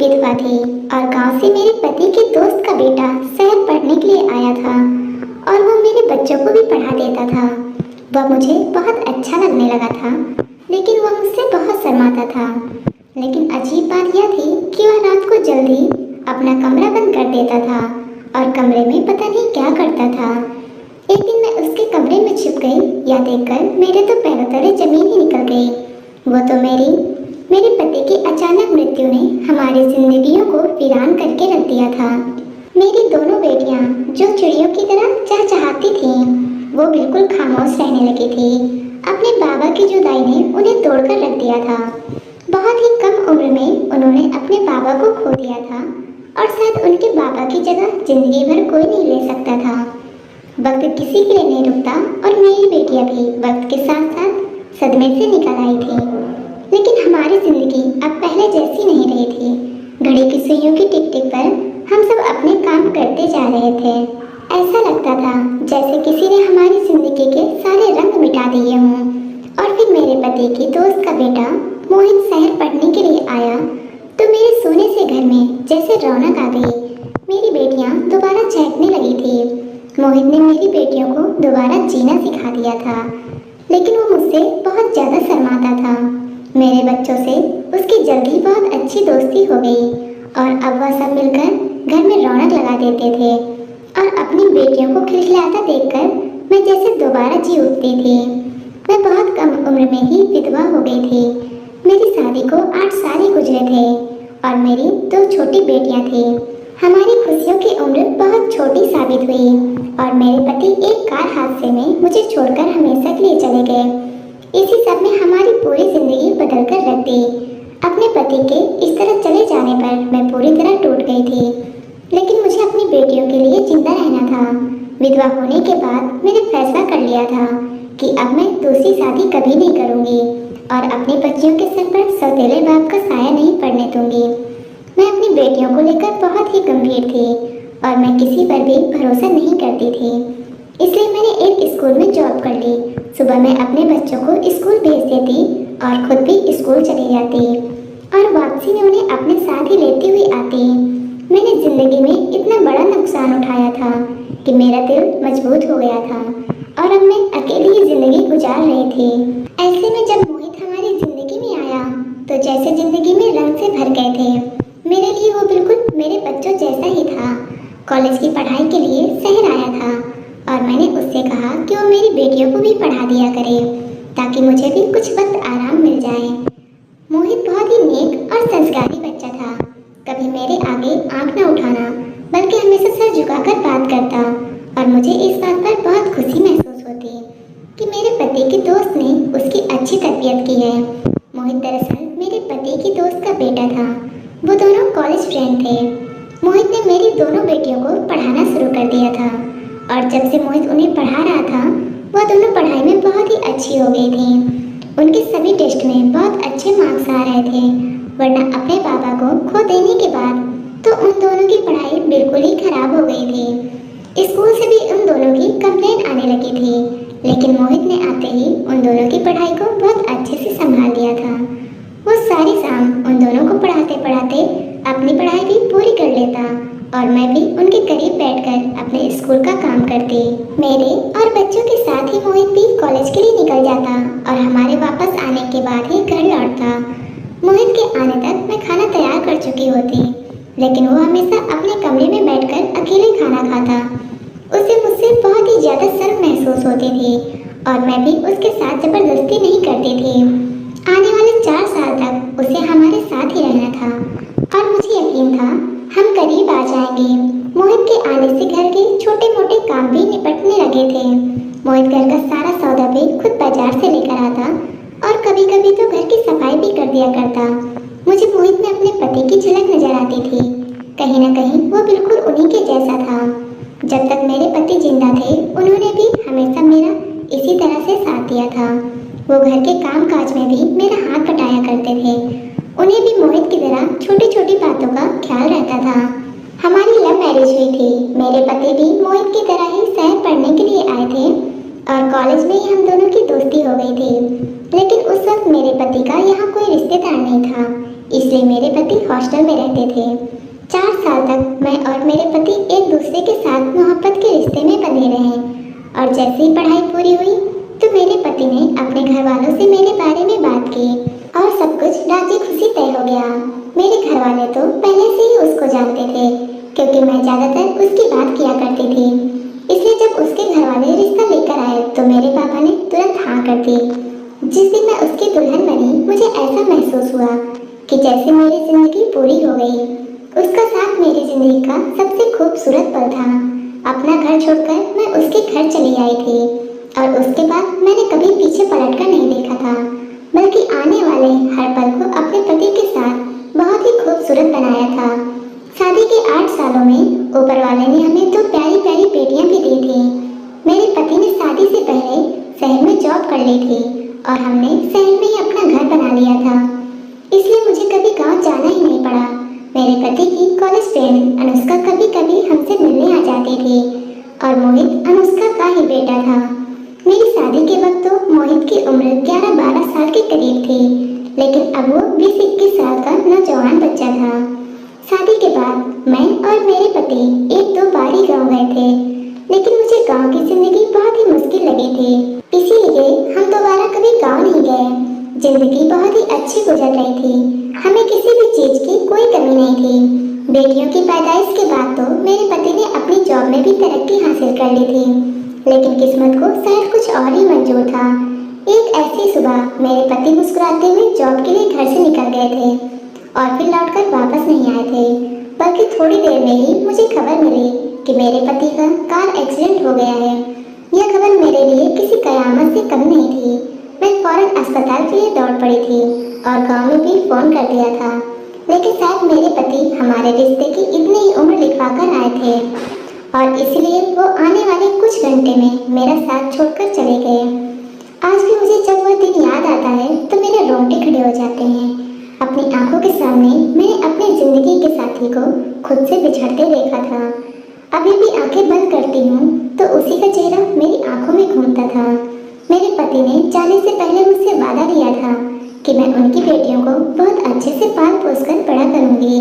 विधवा थी और गांव से मेरे पति के दोस्त का बेटा शहर पढ़ने के लिए आया था और वो मेरे बच्चों को भी पढ़ा देता था। वह मुझे बहुत अच्छा लगने लगा था, लेकिन वह मुझसे बहुत शर्माता था। लेकिन अजीब बात यह थी कि वह रात को जल्दी अपना कमरा बंद कर देता था और कमरे में पता नहीं क्या करता था। एक दिन मैं उसके कमरे में छिप गई। यह देखकर मेरे तो पैरों तले जमीन ही निकल गई। वो तो मेरे पति की अचानक मृत्यु ने हमारी जिंदगियों को वीरान करके रख दिया था। मेरी दोनों बेटियां जो चिड़ियों की तरह चहचहाती थीं, वो बिल्कुल खामोश रहने लगी थी। अपने बाबा की जुदाई ने उन्हें तोड़कर रख दिया था। बहुत ही कम उम्र में उन्होंने अपने बाबा को खो दिया था और शायद उनके बाबा की जगह जिंदगी भर कोई नहीं ले सकता था। वक्त किसी के लिए नहीं रुकता और मेरी बेटियां भी वक्त के साथ साथ सदमे से निकल आई थी। लेकिन हमारी जिंदगी अब पहले जैसी नहीं रही थी। घड़ी की सुइयों की टिक टिक पर हम सब अपने काम करते जा रहे थे। ऐसा लगता था जैसे किसी ने हमारी जिंदगी के सारे रंग मिटा दिए हों। और फिर मेरे पति की दोस्त का बेटा मोहित शहर पढ़ने के लिए आया तो मेरे सोने से घर में जैसे रौनक आ गई। मेरी बेटियां दोबारा चहकने लगी थी। मोहित ने मेरी बेटियों को दोबारा जीना सिखा दिया था, लेकिन वो मुझसे बहुत ज़्यादा शर्माता था। मेरे बच्चों से उसकी जल्दी बहुत अच्छी दोस्ती हो गई और अब वह सब मिलकर घर में रौनक लगा देते थे और अपनी बेटियों को खिलखिलाता देखकर मैं जैसे दोबारा जी उठती थी। मैं बहुत कम उम्र में ही विधवा हो गई थी। मेरी शादी को 8 साल ही गुजरे थे और मेरी 2 छोटी बेटियां थीं। हमारी खुशियों की उम्र बहुत छोटी साबित हुई और मेरे पति एक कार हादसे में मुझे छोड़कर हमेशा के लिए चले गए। इसी सब में हमारी पूरी जिंदगी बदल कर रख दी। अपने पति के इस तरह चले जाने पर मैं पूरी तरह टूट गई थी, लेकिन मुझे अपनी बेटियों के लिए जिंदा रहना था। विधवा होने के बाद मैंने फैसला कर लिया था कि अब मैं दूसरी शादी कभी नहीं करूंगी और अपनी बच्चियों के सर पर सौतेले बाप का साया नहीं पड़ने दूंगी। मैं अपनी बेटियों को लेकर बहुत ही गंभीर थी और मैं किसी पर भी भरोसा नहीं करती थी। इसलिए मैंने एक स्कूल में जॉब कर ली। सुबह मैं अपने बच्चों को स्कूल भेज देती और खुद भी स्कूल चली जाती और वापसी में उन्हें अपने साथ ही लेती हुई आती। मैंने जिंदगी में इतना बड़ा नुकसान उठाया था कि मेरा दिल मजबूत हो गया था और अब मैं अकेली ही जिंदगी गुजार रही थी। ऐसे में जब मोहित हमारी जिंदगी में आया तो जैसे जिंदगी में रंग से भर गए थे। मेरे लिए वो बिल्कुल मेरे बच्चों जैसा ही था। कॉलेज की पढ़ाई के लिए शहर आया था और मैंने उससे कहा कि वो मेरी बेटियों को भी पढ़ा दिया करे ताकि मुझे भी कुछ वक्त आराम मिल जाए। मोहित बहुत ही नेक और संस्कारी बच्चा था। कभी मेरे आगे आंख न उठाना बल्कि हमेशा सर झुकाकर बात करता और मुझे इस बात पर बहुत खुशी महसूस होती कि मेरे पति के दोस्त ने उसकी अच्छी तरबियत की है। मोहित दरअसल मेरे पति की दोस्त का बेटा था। वो दोनों कॉलेज फ्रेंड थे। मोहित ने मेरी दोनों बेटियों को पढ़ाना शुरू कर दिया था और जब से मोहित उन्हें पढ़ा रहा था वह दोनों पढ़ाई में बहुत ही अच्छी हो गई थी। उनके सभी टेस्ट में बहुत अच्छे मार्क्स आ रहे थे, वरना अपने पापा को खो देने के बाद तो उन दोनों की पढ़ाई बिल्कुल ही खराब हो गई थी। स्कूल से भी उन दोनों की कंप्लेंट आने लगी थी, लेकिन मोहित ने आते ही उन दोनों की पढ़ाई को बहुत अच्छे से संभाल लिया था। वो सारी शाम उन दोनों को पढ़ाते पढ़ाते अपनी पढ़ाई भी पूरी कर लेता और मैं भी उनके करीब बैठकर अपने स्कूल का काम करती। मेरे और बच्चों के साथ ही मोहित भी कॉलेज के लिए निकल जाता और हमारे वापस आने के बाद ही घर लौटता। मोहित के आने तक मैं खाना तैयार कर चुकी होती, लेकिन वो हमेशा अपने कमरे में बैठकर अकेले खाना खाता। उसे मुझसे बहुत ही ज़्यादा शर्म महसूस होती थी और मैं भी उसके साथ ज़बरदस्ती नहीं करती थी। आने वाले 4 साल तक उसे हमारे साथ ही रहना था और मुझे यकीन था हम करीब आ जाएंगे। मोहित के आने से घर के छोटे मोटे काम भी निपटने लगे थे। मोहित घर का सारा सौदा भी खुद बाजार से लेकर आता और कभी कभी तो घर की सफाई भी कर दिया करता। मुझे मोहित में अपने पति की झलक नजर आती थी। कहीं ना कहीं वो बिल्कुल उन्हीं के जैसा था। जब तक मेरे पति जिंदा थे उन्होंने भी हमेशा मेरा इसी तरह से साथ दिया था। वो घर के काम काज में भी मेरा हाथ बटाया करते थे। उन्हें भी मोहित की तरह छोटी छोटी बातों का ख्याल रहता था। हमारी लव मैरिज हुई थी। मेरे पति भी मोहित की तरह ही शहर पढ़ने के लिए आए थे और कॉलेज में ही हम दोनों की दोस्ती हो गई थी। लेकिन उस वक्त मेरे पति का यहाँ कोई रिश्तेदार नहीं था, इसलिए मेरे पति हॉस्टल में रहते करते थे। 4 साल तक मैं और मेरे पति एक दूसरे के साथ मोहब्बत के रिश्ते में बंधे रहे और जैसे ही पढ़ाई पूरी हुई तो मेरे पति ने अपने घर वालों से मेरे बारे में बात की और सब कुछ राजी खुशी तय हो गया। मेरे घर वाले तो पहले से ही उसको जानते थे क्योंकि मैं ज़्यादातर उसकी बात किया करती थी। इसलिए जब उसके घर वाले रिश्ता लेकर आए तो मेरे पापा ने तुरंत हाँ कर दी। जिस दिन मैं उसकी दुल्हन बनी मुझे ऐसा महसूस हुआ कि जैसे मेरी जिंदगी पूरी हो गई। उसका साथ मेरी जिंदगी का सबसे खूबसूरत पल था। अपना घर छोड़कर मैं उसके घर चली आई थी और उसके बाद मैंने कभी पीछे पलटकर नहीं देखा था, बल्कि आने वाले हर पल को अपने पति के साथ बहुत ही खूबसूरत बनाया था। शादी के 8 सालों में ऊपर वाले ने हमें 2 प्यारी प्यारी बेटियां भी दी थी। मेरे पति ने शादी से पहले शहर में जॉब कर ली थी और हमने शहर में ही अपना घर बना लिया था, इसलिए मुझे कभी गांव जाना ही नहीं पड़ा। मेरे पति की कॉलेज फ्रेंड अनुष्का कभी कभी हमसे मिलने आ जाती थी और मोहित अनुष्का का ही बेटा था। मेरी शादी के वक्त तो मोहित की उम्र 11-12 साल के करीब थी, लेकिन अब वो 20-21 साल का नौजवान बच्चा था। शादी के बाद मैं और मेरे पति 1-2 बार ही गाँव गए थे, लेकिन मुझे गांव की जिंदगी बहुत ही मुश्किल लगी थी, इसीलिए हम दोबारा कभी गांव नहीं गए। जिंदगी बहुत ही अच्छी गुजर रही थी, हमें किसी भी चीज की कोई कमी नहीं थी। बेटियों की पैदाइश के बाद तो मेरे पति ने अपनी जॉब में भी तरक्की हासिल कर ली थी, लेकिन किस्मत को शायद कुछ और ही मंजूर था। एक ऐसी सुबह मेरे पति मुस्कुराते हुए जॉब के लिए घर से निकल गए थे और फिर लौटकर वापस नहीं आए थे, बल्कि थोड़ी देर में ही मुझे खबर मिली कि मेरे पति का कार एक्सीडेंट हो गया है। यह खबर मेरे लिए किसी कयामत से कम नहीं थी। मैं फौरन अस्पताल के लिए दौड़ पड़ी थी और गांव में भी फोन कर दिया था, लेकिन शायद मेरे पति हमारे रिश्ते की इतनी ही उम्र लिखवा कर आए थे और इसलिए वो आने वाले कुछ घंटे में मेरा साथ छोड़कर चले गए। आज भी मुझे जब वह दिन याद आता है तो मेरे रोंगटे खड़े हो जाते हैं। अपनी आंखों के सामने मैंने अपनी जिंदगी के साथी को खुद से बिछड़ते देखा था। अभी भी आंखें बंद करती हूँ तो उसी का चेहरा मेरी आंखों में घूमता था। मेरे पति ने जाने से पहले मुझसे वादा लिया था कि मैं उनकी बेटियों को बहुत अच्छे से पाल पोस कर बड़ा करूंगी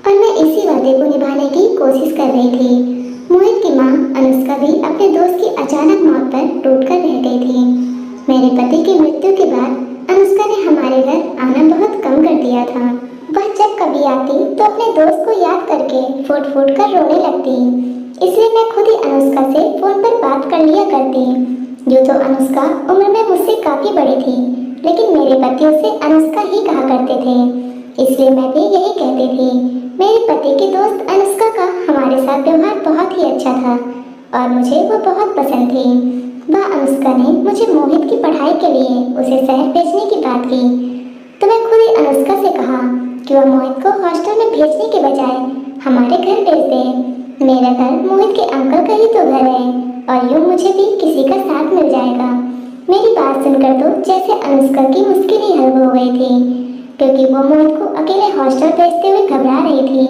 और मैं इसी वादे को निभाने की कोशिश कर रही थी। मोहित की माँ अनुष्का भी अपने दोस्त की अचानक मौत पर टूटकर रह गई थी। मेरे पति की मृत्यु के बाद अनुष्का ने हमारे घर आना बहुत कम कर दिया था। वह जब कभी आती तो अपने दोस्त को याद करके फूट फूट कर रोने लगती, इसलिए मैं खुद ही अनुष्का से फोन पर बात कर लिया करती। जो तो अनुष्का उम्र में मुझसे काफी बड़ी थी, लेकिन मेरे पति उसे अनुष्का ही कहा करते थे, इसलिए मैं भी यही कहती थी। मेरे पति की दोस्त अनुष्का का हमारे साथ व्यवहार बहुत ही अच्छा था और मुझे वो बहुत पसंद थी। वह अनुष्का ने मुझे मोहित की पढ़ाई के लिए उसे शहर भेजने की बात की, तो मैं खुद ही अनुष्का से कहा कि वह मोहित को हॉस्टल में भेजने के बजाय हमारे घर भेज दे। मेरा घर मोहित के अंकल का ही तो घर है और यूँ मुझे भी किसी का साथ मिल जाएगा। मेरी बात सुनकर तो जैसे अनुष्का की मुश्किल ही हल हो गई थी, क्योंकि वो मोहित को अकेले हॉस्टल भेजते हुए घबरा रही थी।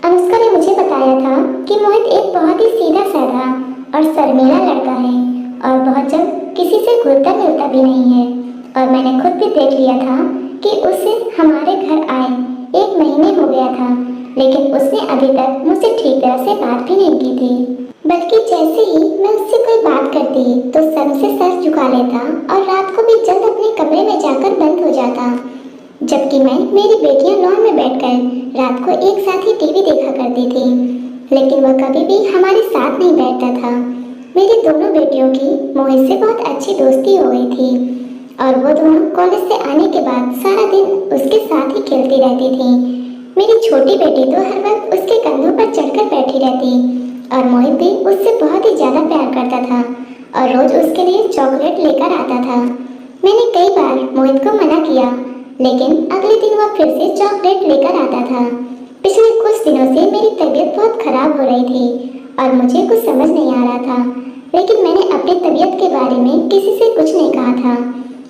अनुष्का ने मुझे बताया था कि मोहित एक बहुत ही सीधा साधा और शर्मीला लड़का है और बहुत जल्द किसी से घुलता मिलता भी नहीं है, और मैंने खुद भी देख लिया था कि उसे हमारे घर आए 1 महीने हो गया था, लेकिन उसने अभी तक मुझसे ठीक तरह से बात भी नहीं की थी, बल्कि जैसे ही मैं उससे कोई बात करती तो सर से सर झुका लेता और रात को भी जल्द अपने कमरे में जाकर बंद हो जाता, जबकि मैं मेरी बेटियां लॉन में बैठकर रात को एक साथ ही टीवी देखा करती थी, लेकिन वह कभी भी हमारे साथ नहीं बैठता था। मेरी दोनों बेटियों की मोहित से बहुत अच्छी दोस्ती हो गई थी और वो दोनों कॉलेज से आने के बाद सारा दिन उसके साथ ही खेलती रहती थी। मेरी छोटी बेटी तो हर वक्त उसके कंधों पर चढ़कर बैठी रहती और मोहित भी उससे बहुत ही ज़्यादा प्यार करता था और रोज उसके लिए चॉकलेट लेकर आता था। मैंने कई बार मोहित को मना किया, लेकिन अगले दिन वह फिर से चॉकलेट लेकर आता था। पिछले कुछ दिनों से मेरी तबीयत बहुत खराब हो रही थी और मुझे कुछ समझ नहीं आ रहा था, लेकिन मैंने अपनी तबीयत के बारे में किसी से कुछ नहीं कहा था।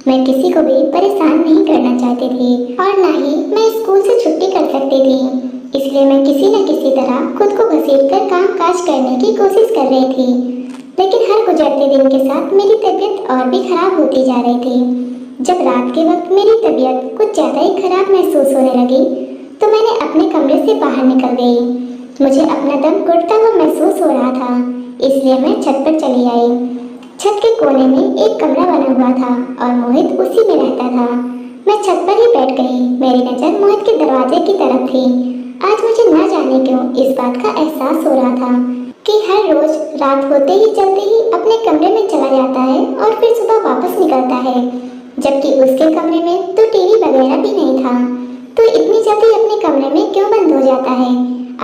मैं किसी को भी परेशान नहीं करना चाहती थी और ना ही मैं स्कूल से छुट्टी कर सकती थी, इसलिए मैं किसी न किसी तरह खुद को घसीटकर काम काज करने की कोशिश कर रही थी। लेकिन हर गुजरते दिन के साथ मेरी तबीयत और भी खराब होती जा रही थी। जब रात के वक्त मेरी तबीयत कुछ ज़्यादा ही खराब महसूस होने लगी तो मैंने अपने कमरे से बाहर निकल गई। मुझे अपना दम घुटता हुआ महसूस हो रहा था, इसलिए मैं छत पर चली आई। छत के कोने में एक कमरा बना हुआ था और मोहित उसी में रहता था। मैं छत पर ही बैठ गई। मेरी नज़र मोहित के दरवाजे की तरफ थी। आज मुझे न जाने क्यों इस बात का एहसास हो रहा था कि हर रोज रात होते ही चलते ही अपने कमरे में चला जाता है और फिर सुबह वापस निकलता है, जबकि उसके कमरे में तो टीवी वगैरह भी नहीं था। तो इतनी जल्दी अपने कमरे में क्यों बंद हो जाता है?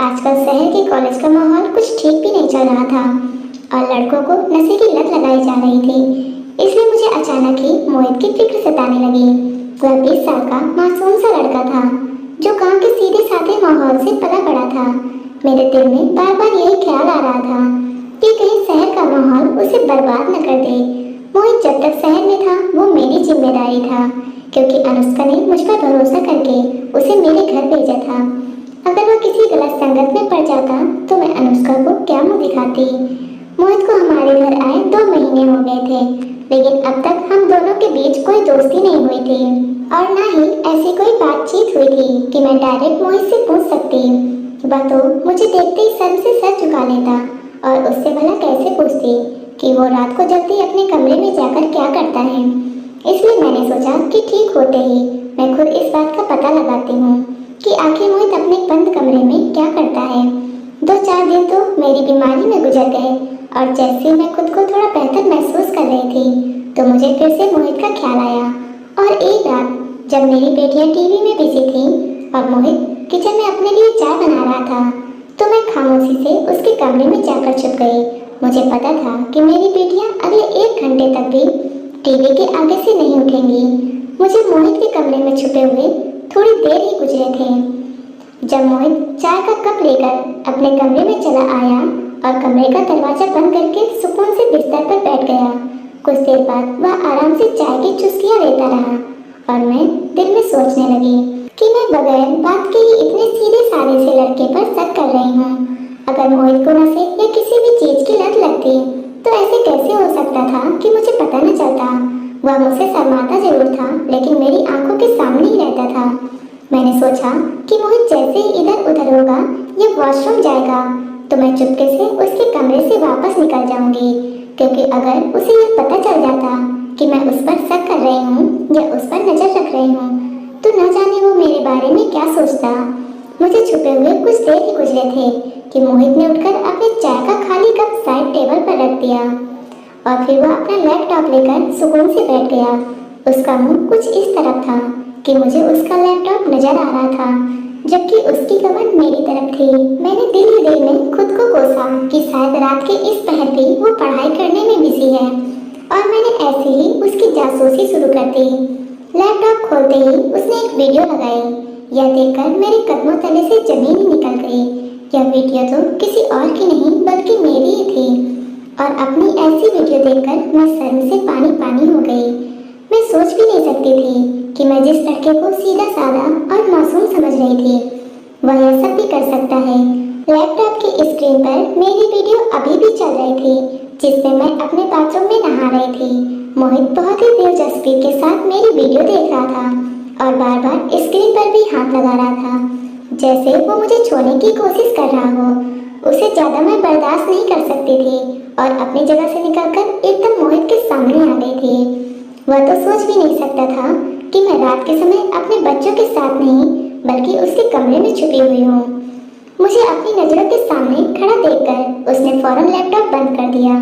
आजकल शहर के कॉलेज का माहौल कुछ ठीक भी नहीं चल रहा था और लड़कों को नशे की लत लगाई जा रही थी। इसलिए मुझे अचानक ही मोहित की फिक्र सताने लगी। वह 20 साल का मासूम सा लड़का था जो गांव के सीधे साधे माहौल से पला बड़ा था। मेरे दिल में बार बार यही ख्याल आ रहा था कि कहीं शहर का माहौल उसे बर्बाद न कर दे। मोहित जब तक शहर में था वो मेरी जिम्मेदारी था, क्योंकि अनुष्का ने मुझ पर भरोसा करके उसे मेरे घर भेजा था। अगर वह किसी गलत संगत में पड़ जाता तो मैं अनुष्का को क्या मुंह दिखाती? मोहित को हमारे घर आए 2 महीने हो गए थे, लेकिन अब तक हम दोनों के बीच कोई दोस्ती नहीं हुई थी और ना ही ऐसी कोई बातचीत हुई थी कि मैं डायरेक्ट मोहित से पूछ सकती। वह तो मुझे देखते ही सर से सर झुका लेता और उससे भला कैसे पूछती कि वो रात को जल्दी अपने कमरे में जाकर क्या करता है। इसलिए मैंने सोचा कि ठीक होते ही मैं खुद इस बात का पता लगाती हूँ कि आखिर मोहित अपने बंद कमरे में क्या करता है। 2-4 दिन तो मेरी बीमारी में गुजर गए और जैसे मैं खुद को थोड़ा बेहतर महसूस कर रही थी तो मुझे फिर से मोहित का ख्याल आया। और एक रात जब मेरी बेटियां टीवी में बिजी थी और मोहित किचन में अपने लिए चाय बना रहा था तो मैं खामोशी से उसके कमरे में जाकर छुप गई। मुझे पता था कि मेरी बेटियां अगले 1 घंटे तक भी टीवी के आगे से नहीं उठेंगी। मुझे मोहित के कमरे में छुपे हुए थोड़ी देर ही गुजरे थे जब मोहित चाय का कप लेकर अपने कमरे में चला आया और कमरे का दरवाजा बंद करके सुकून से बिस्तर पर बैठ गया। कुछ देर बाद वह आराम से चाय की चुस्कियां लेता रहा और मैं दिल में सोचने लगी कि मैं बगैर बात के ही इतने सीधे साधे से लड़के पर शक कर रही हूँ। अगर मोहित को नशे या किसी भी चीज की लत लगती तो ऐसे कैसे हो सकता था कि मुझे पता न चलता? वह मुझसे शर्माता जरूर था, लेकिन मेरी आंखों के सामने ही रहता था। मैंने सोचा कि मोहित जैसे ही इधर उधर होगा या वॉशरूम जाएगा तो मैं चुपके से उसके कमरे से वापस निकल जाऊंगी, क्योंकि अगर उसे यह पता चल जाता कि मैं उस पर शक कर रही हूँ या उस पर नजर रख रही हूँ तो न जाने वो मेरे बारे में क्या सोचता। मुझे छुपे हुए कुछ देर ही गुजरे थे कि मोहित ने उठकर अपने चाय का खाली कप साइड टेबल पर रख दिया और फिर वह अपना लैपटॉप लेकर सुकून से बैठ गया। उसका मुंह कुछ इस तरफ था कि मुझे उसका लैपटॉप नजर आ रहा था, जबकि उसकी कमर मेरी तरफ थी। मैंने दिल ही दिल में खुद को कोसा कि शायद रात के इस पहर भी वो पढ़ाई करने में बिजी है और मैंने ऐसे ही उसकी जासूसी शुरू कर दी। लैपटॉप खोलते ही उसने एक वीडियो लगाई। यह देखकर मेरे कदमों तले से जमीन ही निकल गई। यह वीडियो तो किसी और की नहीं बल्कि मेरी ही थी और अपनी ऐसी वीडियो देखकर मैं शर्म से पानी पानी हो गई। मैं सोच भी नहीं सकती थी कि मैं जिस लड़के को सीधा साधा और मासूम समझ रही थी वह यह सब भी कर सकता है। लैपटॉप की स्क्रीन पर मेरी वीडियो अभी भी चल रही थी जिसमें मैं अपने बाथरूम में नहा रही थी। मोहित बहुत ही दिलचस्पी के साथ मेरी वीडियो देख रहा था और बार बार स्क्रीन पर भी हाथ लगा रहा था, जैसे वो मुझे छोड़ने की कोशिश कर रहा हो। उसे ज्यादा मैं बर्दाश्त नहीं कर सकती थी और अपनी जगह से निकलकर एकदम मोहित के सामने आ गई थी। वह तो सोच भी नहीं सकता था कि मैं रात के समय अपने बच्चों के साथ नहीं बल्कि उसके कमरे में छुपी हुई हूँ। मुझे अपनी नजरों के सामने खड़ा देखकर उसने फौरन लैपटॉप बंद कर दिया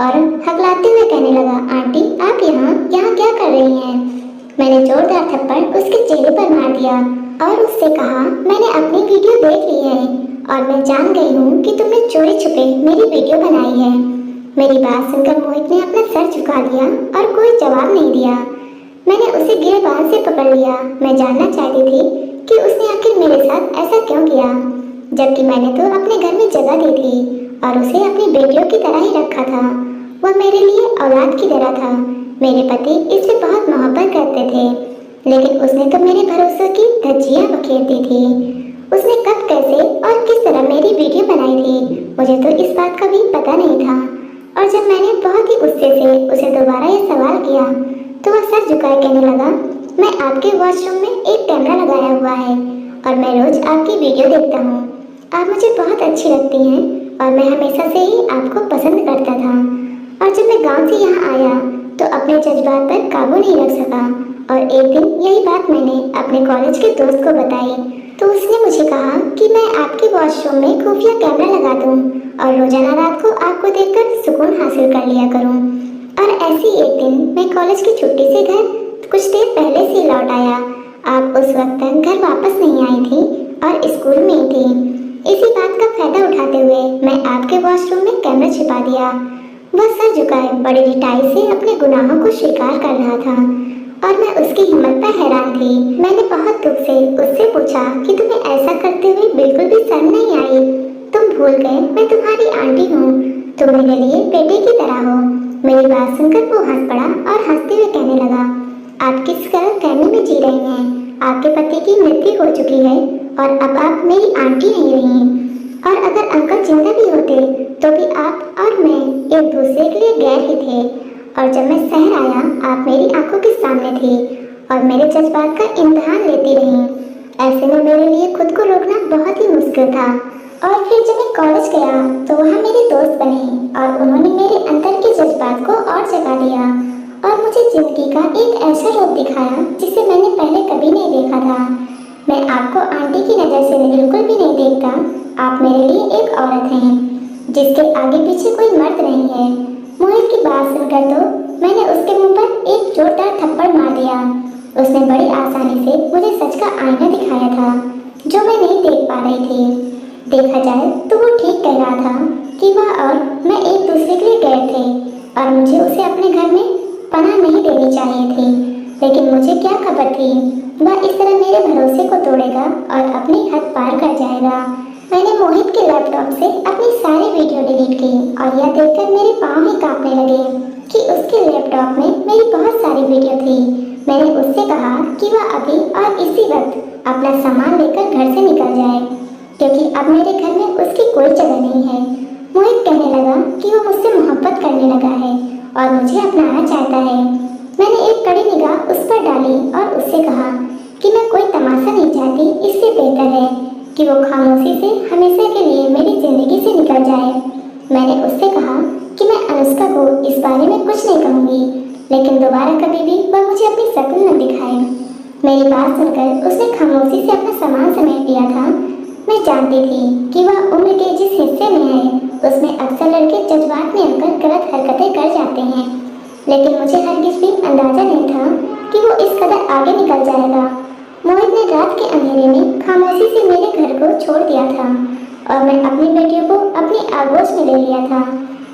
और हकलाते हुए कहने लगा, आंटी आप यहाँ यहाँ क्या कर रही हैं? मैंने जोरदार थप्पड़ उसके चेहरे पर मार दिया और उससे कहा, मैंने अपनी वीडियो देख ली है और मैं जान गई हूँ कि तुमने चोरी छुपे मेरी वीडियो बनाई है। मेरी बात सुनकर मोहित ने अपना सर झुका लिया और कोई जवाब नहीं दिया। मैंने उसे गिरबान से पकड़ लिया। मैं जानना चाहती थी कि उसने आखिर मेरे साथ ऐसा क्यों किया, जबकि मैंने तो अपने घर में जगह दी थी और उसे अपनी बेटियों की तरह ही रखा था। वह मेरे लिए औलाद की तरह था। मेरे पति इससे बहुत मोहब्बत करते थे, लेकिन उसने तो मेरे भरोसे की धज्जियां बखेर दी थी। उसने कब कैसे और किस तरह मेरी वीडियो बनाई थी मुझे तो इस बात का भी पता नहीं था। और जब मैंने बहुत ही गुस्से से उसे दोबारा यह सवाल किया तो वह सर झुकाए कहने लगा, मैं आपके वॉशरूम में एक कैमरा लगाया हुआ है और मैं रोज आपकी वीडियो देखता हूँ। आप मुझे बहुत अच्छी लगती हैं और मैं हमेशा से ही आपको पसंद करता था। और जब मैं गांव से यहाँ आया तो अपने जज्बात पर काबू नहीं रख सका और एक दिन यही बात मैंने अपने कॉलेज के दोस्त को बताई तो उसने मुझे कहा कि मैं आपके वॉशरूम में खुफिया कैमरा लगा दूँ और रोजाना रात को आपको देखकर सुकून हासिल कर लिया करूँ। और ऐसी एक दिन मैं कॉलेज की छुट्टी से घर कुछ देर पहले से लौट आया। आप उस वक्त तक घर वापस नहीं आई थी और स्कूल में ही थी। इसी बात का फायदा उठाते हुए मैं आपके वॉशरूम में कैमरा छिपा दिया। वह सर झुकाए बड़ी रिटाई से अपने गुनाहों को स्वीकार कर रहा था और मैं उसकी हिम्मत पर हैरान थी। मैंने बहुत दुख से उससे पूछा कि तुम्हें ऐसा करते हुए बिल्कुल भी शर्म नहीं आई? तुम भूल गए मैं तुम्हारी आंटी हूँ, तुम मेरे लिए बेटे की तरह हो। मेरी बात सुनकर वो हंस पड़ा और हंसते हुए कहने लगा, आप किस गलत फहमी में जी रही हैं? आपके पति की मृत्यु हो चुकी है और अब आप मेरी आंटी नहीं रही। और अगर अंकल जिंदा भी होते तो भी आप और मैं एक दूसरे के लिए गैर ही थे। और जब मैं शहर आया आप मेरी आंखों के सामने थे और मेरे जज्बात का इम्तिहान लेती रही। ऐसे में मेरे लिए खुद को रोकना बहुत ही मुश्किल था। और फिर जब मैं कॉलेज गया तो वहाँ मेरे दोस्त बने और उन्होंने मेरे अंदर के जज्बात को और जगा दिया और मुझे जिंदगी का एक ऐसा रूप दिखाया जिसे मैंने पहले कभी नहीं देखा था। मैं आपको आंटी की नज़र से बिल्कुल भी नहीं देखता। आप मेरे लिए एक औरत हैं जिसके आगे पीछे कोई मर्द नहीं है। मोहित की बात सुनकर तो मैंने उसके मुंह पर एक जोरदार थप्पड़ मार दिया। उसने बड़ी आसानी से मुझे सच का आईना दिखाया था जो मैं नहीं देख पा रही थी। देखा जाए तो वो ठीक कह रहा था कि वह और मैं एक दूसरे के लिए गए थे और मुझे उसे अपने घर में पनाह नहीं देनी चाहिए थी। लेकिन मुझे क्या खबर थी वह इस तरह मेरे भरोसे को तोड़ेगा और अपनी हद पार कर जाएगा। मैंने मोहित के लैपटॉप से अपनी सारी वीडियो डिलीट की और यह देखकर मेरे पाँव ही कांपने लगे कि उसके लैपटॉप में मेरी बहुत सारी वीडियो थी। मैंने उससे कहा कि वह अभी और इसी वक्त अपना सामान लेकर घर से निकल जाए क्योंकि अब मेरे घर में उसकी कोई जगह नहीं है। मोहित कहने लगा कि वो मुझसे मोहब्बत करने लगा है और मुझे अपनाना चाहता है। मैंने एक कड़ी निगाह उस पर डाली और उससे कहा कि मैं कोई तमाशा नहीं चाहती, इससे बेहतर है कि वो खामोशी से हमेशा के लिए मेरी ज़िंदगी से निकल जाए। मैंने उससे कहा कि मैं अनुष्का को इस बारे में कुछ नहीं कहूँगी लेकिन दोबारा कभी भी वह मुझे अपनी शक्ल न दिखाए। मेरी बात सुनकर उसने खामोशी से अपना सामान समेट दिया था। मैं जानती थी कि वह उम्र के जिस हिस्से में है उसमें अक्सर लड़के जज्बात में आकर गलत हरकतें कर जाते हैं, लेकिन मुझे हरगिज़ भी अंदाजा नहीं था कि वो इस कदर आगे निकल जाएगा। मोहित ने रात के अंधेरे में खामोशी से मेरे घर को छोड़ दिया था और मैं अपनी बेटियों को अपनी आगोश में ले लिया था।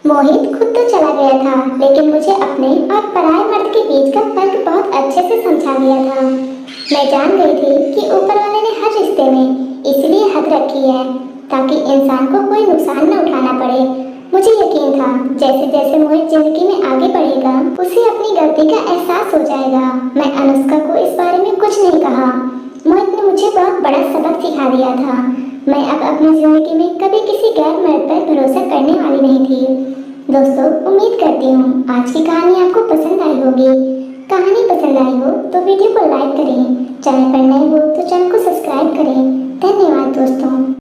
मोहित खुद तो चला गया था लेकिन मुझे अपने और पराये मर्द के बीच का फर्क बहुत अच्छे से समझा दिया था। मैं जान गई थी कि ऊपर वाले ने हर रिश्ते में इसलिए हद रखी है ताकि इंसान को कोई नुकसान न उठाना पड़े। मुझे यकीन था जैसे जैसे मोहित जिंदगी में आगे बढ़ेगा उसे अपनी गलती का एहसास हो जाएगा। मैं अनुष्का को इस बारे में कुछ नहीं कहा। मोहित ने मुझे बहुत बड़ा सबक सिखा दिया था। मैं अब अपनी जिंदगी में कभी किसी गैर मर्द पर भरोसा करने वाली नहीं थी। दोस्तों, उम्मीद करती हूँ आज की कहानी आपको पसंद आई होगी। कहानी पसंद आई हो तो वीडियो को लाइक करें, चैनल पर नए हो तो चैनल को सब्सक्राइब करें। धन्यवाद दोस्तों।